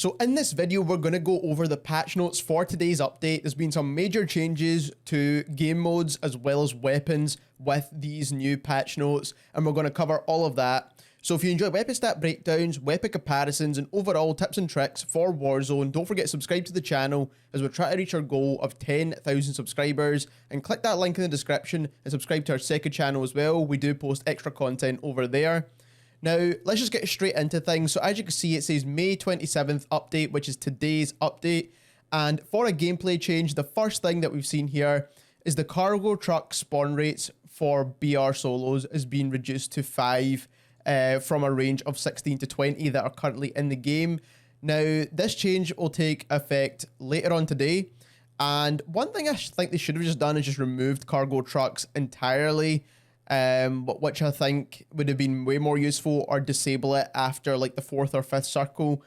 So in this video, we're going to go over the patch notes for today's update. There's been some major changes to game modes as well as weapons with these new patch notes, and we're going to cover all of that. So if you enjoy weapon stat breakdowns, weapon comparisons, and overall tips and tricks for Warzone, don't forget to subscribe to the channel as we're trying to reach our goal of 10,000 subscribers. And click that link in the description and subscribe to our second channel as well. We do post extra content over there. Now, let's just get straight into things. So as you can see, it says May 27th update, which is today's update. And for a gameplay change, the first thing that we've seen here is the cargo truck spawn rates for BR solos is being reduced to 5 from a range of 16 to 20 that are currently in the game. Now, this change will take effect later on today. And one thing I think they should have just done is just removed cargo trucks entirely. Which I think would have been way more useful, or disable it after like the 4th or 5th circle.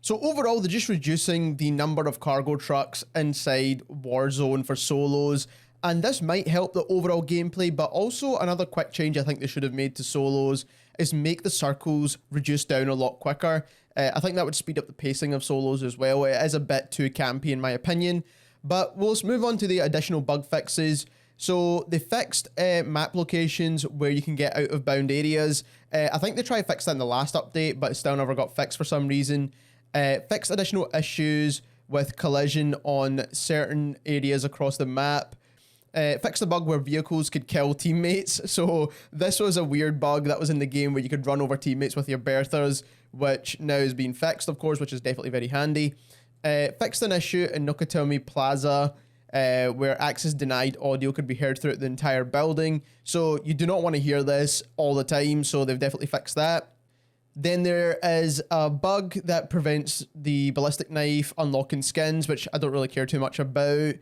So overall, they're just reducing the number of cargo trucks inside Warzone for solos, and this might help the overall gameplay. But also another quick change I think they should have made to solos is make the circles reduce down a lot quicker. I think that would speed up the pacing of solos as well. It is a bit too campy in my opinion. But let's move on to the additional bug fixes. So they fixed map locations where you can get out of bound areas. I think they tried to fix that in the last update, but it still never got fixed for some reason. Fixed additional issues with collision on certain areas across the map. Fixed the bug where vehicles could kill teammates. So this was a weird bug that was in the game where you could run over teammates with your berthers, which now is being fixed, of course, which is definitely very handy. Fixed an issue in Nakatomi Plaza, where access denied audio could be heard throughout the entire building. So you do not want to hear this all the time, so they've definitely fixed that. Then there is a bug that prevents the ballistic knife unlocking skins, which I don't really care too much about.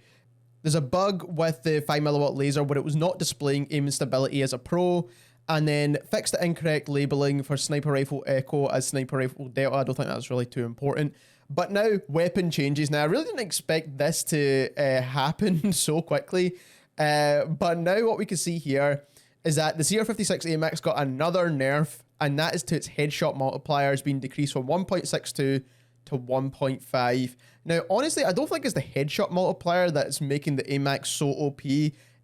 There's a bug with the 5mm laser where it was not displaying aim stability as a pro. And then fixed the incorrect labeling for Sniper Rifle Echo as Sniper Rifle Delta. I don't think that's really too important. But now, weapon changes. Now, I really didn't expect this to happen so quickly. But now what we can see here is that the CR56 AMAX got another nerf, and that is to its headshot multipliers being decreased from 1.62 to 1.5. Now, honestly, I don't think it's the headshot multiplier that's making the AMAX so OP.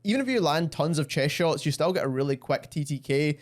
Even if you land tons of chest shots, you still get a really quick TTK.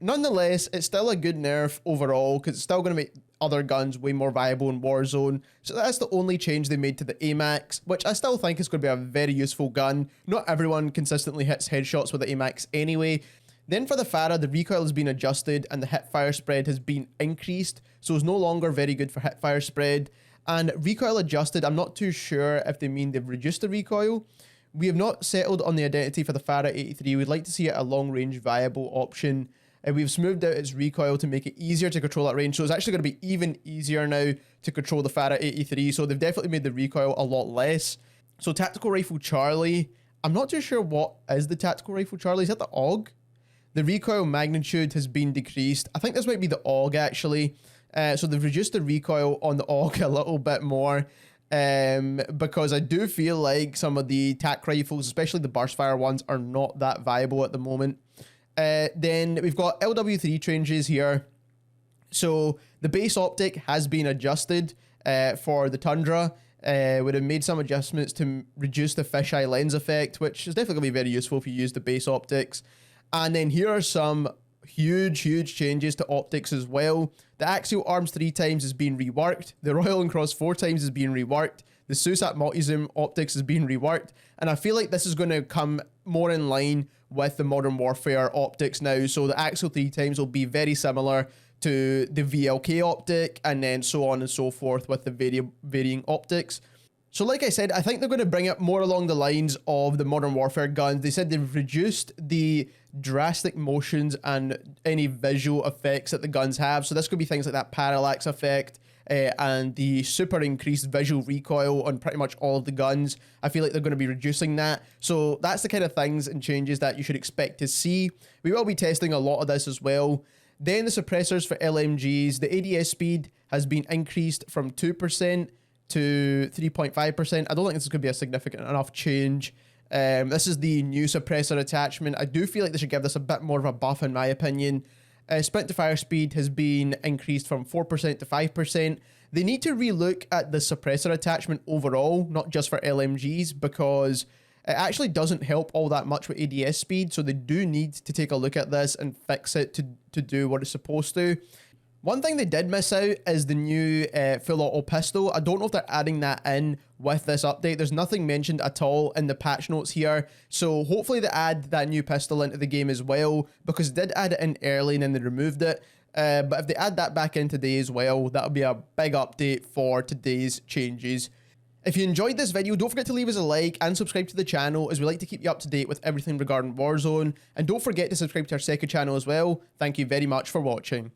Nonetheless, it's still a good nerf overall because it's still going to make other guns way more viable in Warzone. So that's the only change they made to the AMAX, which I still think is going to be a very useful gun. Not everyone consistently hits headshots with the AMAX anyway. Then for the FARA, the recoil has been adjusted and the hip-fire spread has been increased, so it's no longer very good for hip-fire spread. And recoil adjusted, I'm not too sure if they mean they've reduced the recoil. We have not settled on the identity for the FARA 83. We'd like to see it a long-range viable option. We've smoothed out its recoil to make it easier to control that range. So it's actually going to be even easier now to control the FARA 83. So they've definitely made the recoil a lot less. So Tactical Rifle Charlie. I'm not too sure what is the Tactical Rifle Charlie. Is that the AUG? The recoil magnitude has been decreased. I think this might be the AUG actually. So they've reduced the recoil on the AUG a little bit more. Because I do feel like some of the TAC rifles, especially the burst fire ones, are not that viable at the moment. Then we've got Lw3 Changes here. So the base optic has been adjusted for the Tundra. Would have made some adjustments to reduce the fisheye lens effect, which is definitely going to be very useful if you use the base optics. And then here are some huge changes to optics as well. The Axial Arms 3 times is being reworked. The Royal and Cross 4 times is being reworked. The SUSAT multi-zoom optics is being reworked. And I feel like this is going to come more in line with the Modern Warfare optics now. So the Axial 3 times will be very similar to the VLK optic, and then so on and so forth with the varying optics. So like I said, I think they're going to bring it more along the lines of the Modern Warfare guns. They said they've reduced the drastic motions and any visual effects that the guns have. So this could be things like that parallax effect and the super increased visual recoil on pretty much all of the guns. I feel like they're going to be reducing that. So that's the kind of things and changes that you should expect to see. We will be testing a lot of this as well. Then the suppressors for LMGs. The ADS speed has been increased from 2% to 3.5%. I don't think this is going to be a significant enough change. This is the new suppressor attachment. I do feel like they should give this a bit more of a buff in my opinion. Sprint to fire speed has been increased from 4% to 5%. They need to relook at the suppressor attachment overall, not just for LMGs, because it actually doesn't help all that much with ADS speed, so they do need to take a look at this and fix it to do what it's supposed to. One thing they did miss out is the new full auto pistol. I don't know if they're adding that in with this update. There's nothing mentioned at all in the patch notes here. So hopefully they add that new pistol into the game as well, because they did add it in early and then they removed it. But if they add that back in today as well, that'll be a big update for today's changes. If you enjoyed this video, don't forget to leave us a like and subscribe to the channel, as we like to keep you up to date with everything regarding Warzone. And don't forget to subscribe to our second channel as well. Thank you very much for watching.